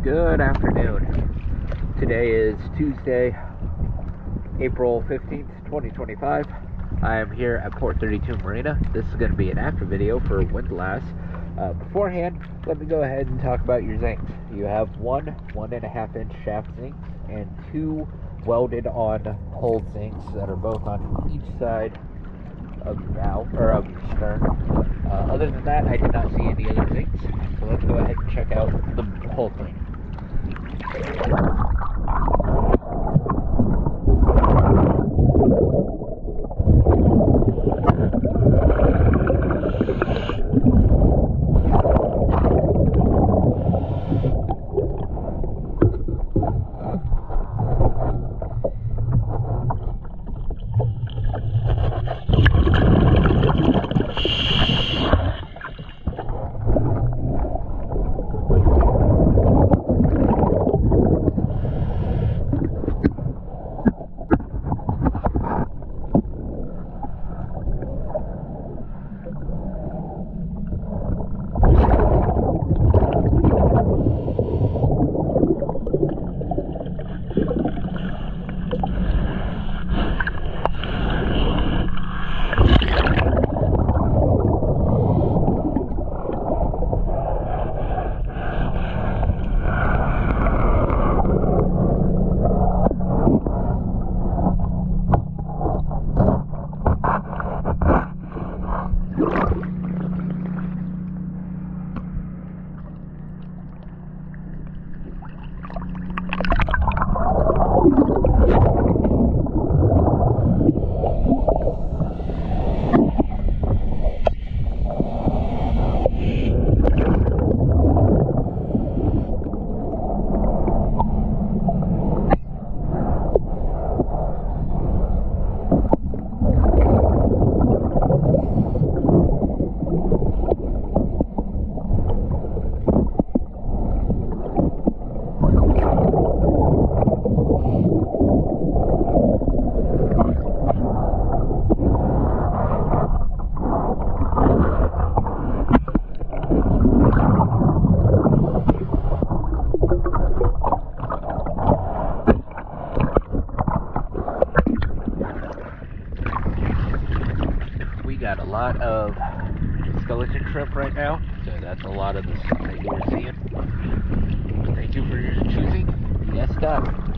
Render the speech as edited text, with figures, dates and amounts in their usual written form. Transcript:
Good afternoon. Today is Tuesday, April 15th, 2025. I am here at Port 32 Marina. This is going to be an after video for windlass. Beforehand, let me go ahead and talk about your zincs. You have one 1.5 inch shaft zincs and two welded on hold zincs that are both on each side of the bow, or of the stern. Other than that, I did not see any other zincs. So let's go ahead and check out the whole thing. Got a lot of skeleton shrimp right now, so that's a lot of the stuff that you're seeing. Thank you for choosing. Yes, Doc.